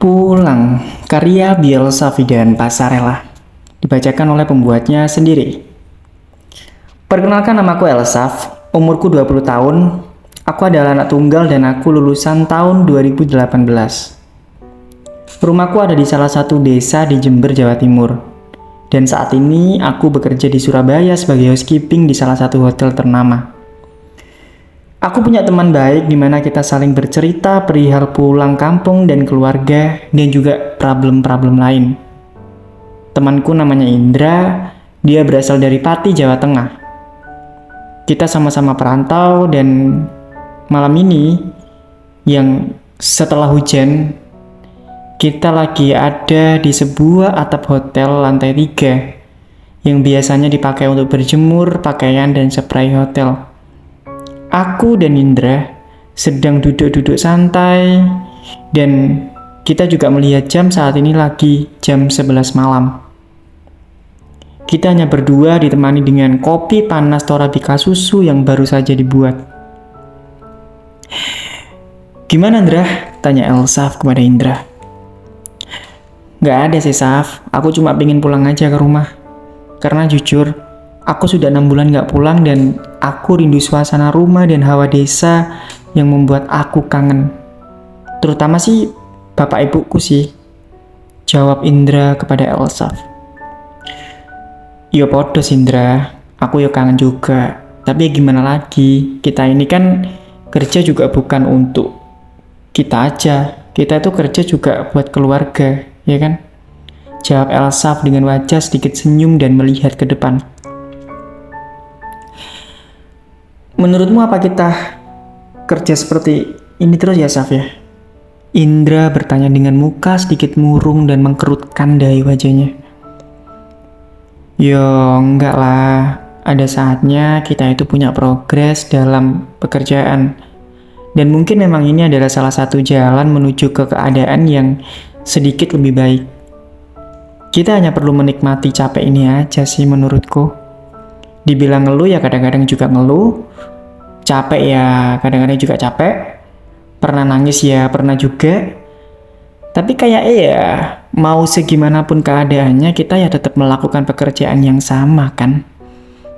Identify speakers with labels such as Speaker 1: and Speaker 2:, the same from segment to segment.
Speaker 1: Pulang, karya Biel Safidan Pasarela, dibacakan oleh pembuatnya sendiri. Perkenalkan, namaku Elsaf, umurku 20 tahun, aku adalah anak tunggal dan aku lulusan tahun 2018. Rumahku ada di salah satu desa di Jember, Jawa Timur. Dan saat ini aku bekerja di Surabaya sebagai housekeeping di salah satu hotel ternama. Aku punya teman baik di mana kita saling bercerita perihal pulang kampung dan keluarga dan juga problem-problem lain. Temanku namanya Indra, dia berasal dari Pati, Jawa Tengah. Kita sama-sama perantau dan malam ini yang setelah hujan, kita lagi ada di sebuah atap hotel lantai 3 yang biasanya dipakai untuk berjemur pakaian dan spray hotel. Aku dan Indra sedang duduk-duduk santai dan kita juga melihat jam saat ini lagi jam 11 malam. Kita hanya berdua ditemani dengan kopi panas Torabika susu yang baru saja dibuat. "Gimana, Indra?" tanya Elsaf kepada Indra. "Gak ada sih, Saf. Aku cuma pengen pulang aja ke rumah. Karena jujur, aku sudah 6 bulan gak pulang dan aku rindu suasana rumah dan hawa desa yang membuat aku kangen. Terutama sih bapak ibuku sih," jawab Indra kepada Elsaf. "Yo podo Indra, aku yo kangen juga. Tapi ya gimana lagi, kita ini kan kerja juga bukan untuk kita aja. Kita itu kerja juga buat keluarga, ya kan?" jawab Elsaf dengan wajah sedikit senyum dan melihat ke depan. "Menurutmu apa kita kerja seperti ini terus ya, Saf ya?" Indra bertanya dengan muka sedikit murung dan mengkerutkan dahi wajahnya. "Yo, enggak lah. Ada saatnya kita itu punya progres dalam pekerjaan. Dan mungkin memang ini adalah salah satu jalan menuju ke keadaan yang sedikit lebih baik. Kita hanya perlu menikmati capek ini aja sih menurutku. Dibilang ngeluh ya kadang-kadang juga ngeluh. Capek ya kadang-kadang juga capek. Pernah nangis ya pernah juga. Tapi kayak ya mau segimanapun keadaannya kita ya tetap melakukan pekerjaan yang sama kan?"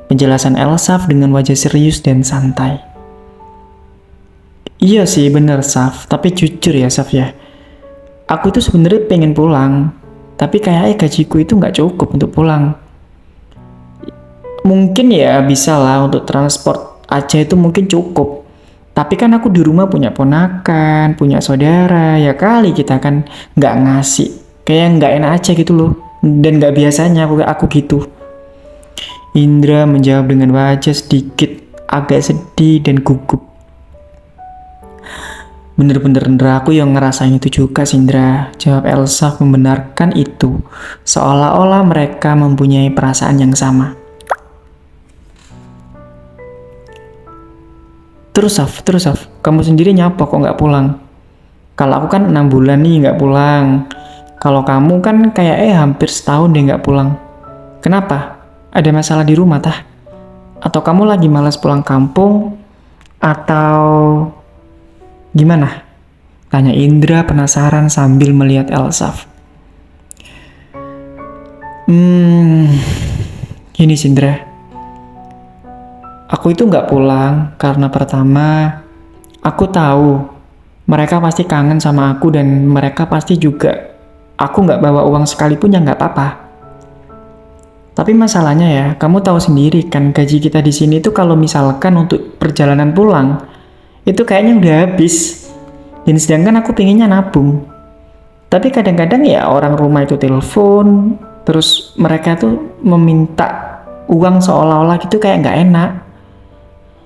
Speaker 1: penjelasan Elsaf dengan wajah serius dan santai. "Iya sih bener, Saf. Tapi jujur ya, Saf ya. Aku tuh sebenarnya pengen pulang. Tapi kayaknya gajiku itu nggak cukup untuk pulang. Mungkin ya bisa lah untuk transport aja itu mungkin cukup. Tapi kan aku di rumah punya ponakan, punya saudara, ya kali kita kan nggak ngasih. Kayak nggak enak aja gitu loh. Dan nggak biasanya aku gitu." Indra menjawab dengan wajah sedikit agak sedih dan gugup. "Bener-bener Indra, aku yang ngerasain itu juga sih Indra," jawab Elsa membenarkan itu, seolah-olah mereka mempunyai perasaan yang sama. Terus Saf, kamu sendiri nyapa kok nggak pulang? Kalau aku kan 6 bulan nih nggak pulang. Kalau kamu kan kayak hampir setahun deh nggak pulang. Kenapa? Ada masalah di rumah tah? Atau kamu lagi malas pulang kampung? Atau gimana?" tanya Indra penasaran sambil melihat Elsaf. Gini Indra. Aku itu nggak pulang karena pertama, aku tahu mereka pasti kangen sama aku dan mereka pasti juga aku nggak bawa uang sekalipun ya nggak apa-apa. Tapi masalahnya ya, kamu tahu sendiri kan gaji kita di sini tuh kalau misalkan untuk perjalanan pulang itu kayaknya udah habis. Dan sedangkan aku pengennya nabung. Tapi kadang-kadang ya orang rumah itu telepon, terus mereka tuh meminta uang seolah-olah gitu kayak nggak enak.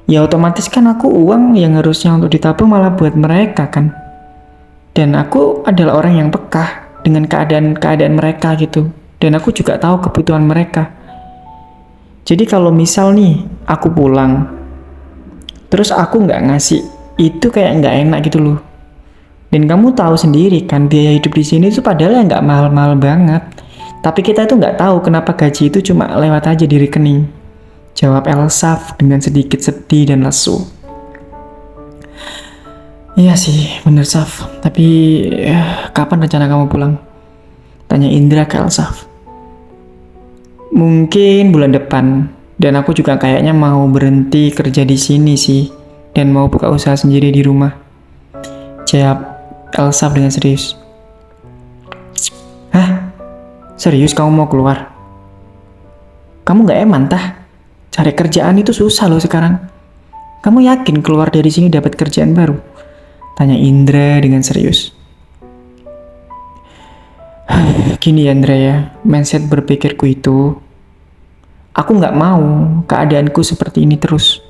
Speaker 1: Ya otomatis kan aku uang yang harusnya untuk ditabung malah buat mereka kan. Dan aku adalah orang yang peka dengan keadaan mereka gitu. Dan aku juga tahu kebutuhan mereka. Jadi kalau misal nih aku pulang, terus aku nggak ngasih, itu kayak nggak enak gitu loh. Dan kamu tahu sendiri kan biaya hidup di sini tuh padahal nggak mahal-mahal banget. Tapi kita tuh nggak tahu kenapa gaji itu cuma lewat aja di rekening, jawab Elsaf dengan sedikit sedih dan lesu. Iya sih, bener Saf. Tapi kapan rencana kamu pulang? Tanya Indra ke Elsaf. Mungkin bulan depan. Dan aku juga kayaknya mau berhenti kerja di sini sih. Dan mau buka usaha sendiri di rumah. Jawab Elsaf dengan serius. Hah? Serius kamu mau keluar? Kamu gak eman tah? Cari kerjaan itu susah loh sekarang. Kamu yakin keluar dari sini dapat kerjaan baru? Tanya Indra dengan serius. Gini ya Indra ya, mindset berpikirku itu, aku gak mau keadaanku seperti ini terus.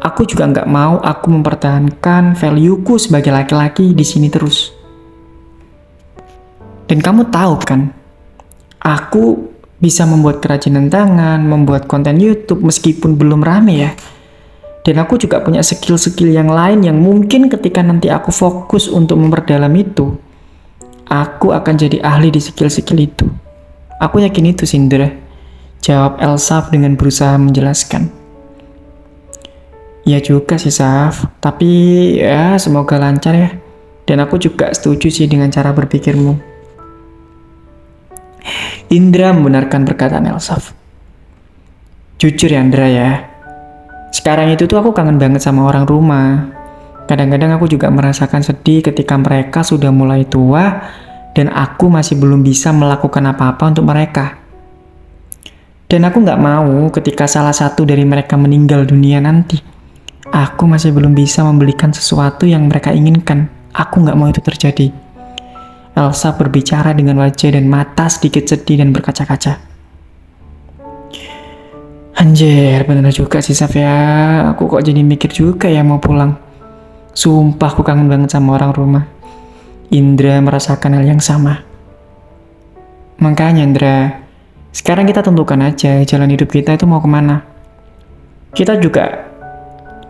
Speaker 1: Aku juga gak mau aku mempertahankan value-ku sebagai laki-laki di sini terus. Dan kamu tahu kan, aku bisa membuat kerajinan tangan, membuat konten YouTube meskipun belum rame ya. Dan aku juga punya skill-skill yang lain yang mungkin ketika nanti aku fokus untuk memperdalam itu, aku akan jadi ahli di skill-skill itu. Aku yakin itu Indra. Jawab Elsaf dengan berusaha menjelaskan. Ya juga sih Saf, tapi ya semoga lancar ya. Dan aku juga setuju sih dengan cara berpikirmu. Indra membenarkan perkataan Elsaf. Jujur ya Indra ya, sekarang itu tuh aku kangen banget sama orang rumah. Kadang-kadang aku juga merasakan sedih ketika mereka sudah mulai tua dan aku masih belum bisa melakukan apa-apa untuk mereka. Dan aku gak mau ketika salah satu dari mereka meninggal dunia nanti, aku masih belum bisa membelikan sesuatu yang mereka inginkan. Aku gak mau itu terjadi. Elsa berbicara dengan wajah dan mata sedikit sedih dan berkaca-kaca. Anjir, bener juga sih Saf ya. Aku kok jadi mikir juga ya mau pulang. Sumpah aku kangen banget sama orang rumah. Indra merasakan hal yang sama. Makanya Indra, sekarang kita tentukan aja jalan hidup kita itu mau kemana. Kita juga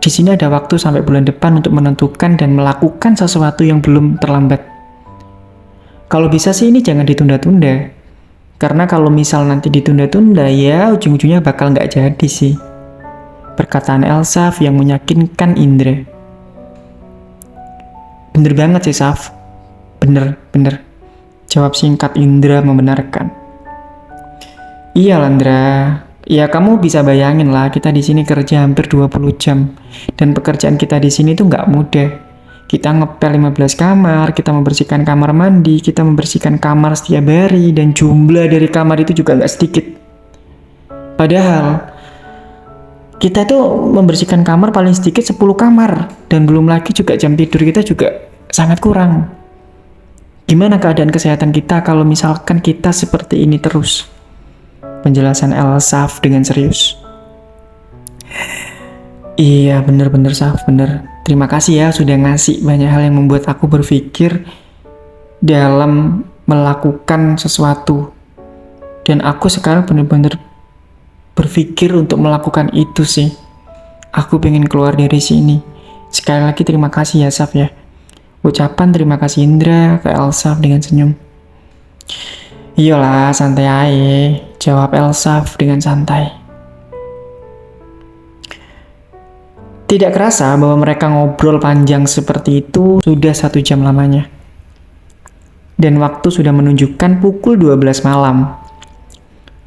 Speaker 1: di sini ada waktu sampai bulan depan untuk menentukan dan melakukan sesuatu yang belum terlambat. Kalau bisa sih ini jangan ditunda-tunda. Karena kalau misal nanti ditunda-tunda ya ujung-ujungnya bakal nggak jadi sih. Perkataan Elsaf yang meyakinkan Indra. Bener banget sih Saf. Bener. Jawab singkat Indra membenarkan. Iya Landra. Ya kamu bisa bayangin lah kita di sini kerja hampir 20 jam. Dan pekerjaan kita di sini tuh nggak mudah. Kita ngepel 15 kamar, kita membersihkan kamar mandi, kita membersihkan kamar setiap hari, dan jumlah dari kamar itu juga nggak sedikit. Padahal, kita tuh membersihkan kamar paling sedikit 10 kamar, dan belum lagi juga jam tidur kita juga sangat kurang. Gimana keadaan kesehatan kita kalau misalkan kita seperti ini terus? Penjelasan Elsaf dengan serius. Iya bener Saf, bener. Terima kasih ya sudah ngasih banyak hal yang membuat aku berpikir dalam melakukan sesuatu. Dan aku sekarang bener-bener berpikir untuk melakukan itu sih. Aku pengen keluar dari sini. Sekali lagi terima kasih ya Saf ya. Ucapan terima kasih Indra ke Elsaf dengan senyum. Iyalah santai aja, jawab Elsaf dengan santai. Tidak kerasa bahwa mereka ngobrol panjang seperti itu sudah 1 jam lamanya. Dan waktu sudah menunjukkan pukul 12 malam.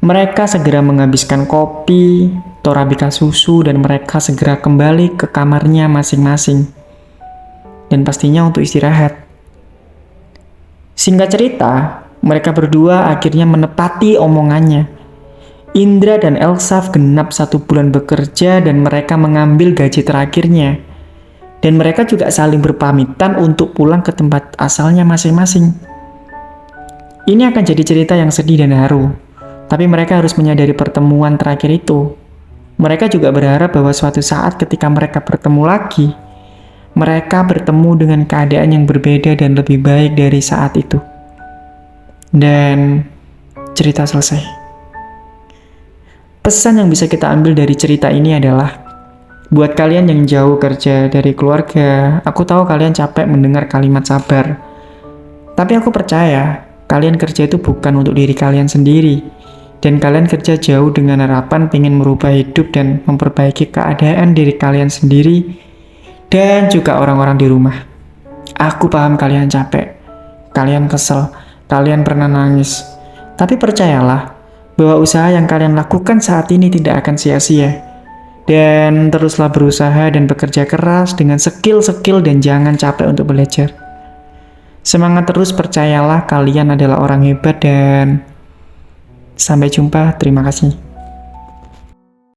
Speaker 1: Mereka segera menghabiskan kopi, torabika susu, dan mereka segera kembali ke kamarnya masing-masing. Dan pastinya untuk istirahat. Singkat cerita, mereka berdua akhirnya menepati omongannya. Indra dan Elsaf genap 1 bulan bekerja dan mereka mengambil gaji terakhirnya. Dan mereka juga saling berpamitan untuk pulang ke tempat asalnya masing-masing. Ini akan jadi cerita yang sedih dan haru. Tapi mereka harus menyadari pertemuan terakhir itu. Mereka juga berharap bahwa suatu saat ketika mereka bertemu lagi, mereka bertemu dengan keadaan yang berbeda dan lebih baik dari saat itu. Dan cerita selesai. Pesan yang bisa kita ambil dari cerita ini adalah, buat kalian yang jauh kerja dari keluarga, aku tahu kalian capek mendengar kalimat sabar. Tapi aku percaya, kalian kerja itu bukan untuk diri kalian sendiri. Dan kalian kerja jauh dengan harapan pengen merubah hidup dan memperbaiki keadaan diri kalian sendiri dan juga orang-orang di rumah. Aku paham kalian capek, kalian kesel, kalian pernah nangis. Tapi percayalah bahwa usaha yang kalian lakukan saat ini tidak akan sia-sia. Dan teruslah berusaha dan bekerja keras dengan skill-skill dan jangan capek untuk belajar. Semangat terus, percayalah kalian adalah orang hebat dan sampai jumpa. Terima kasih.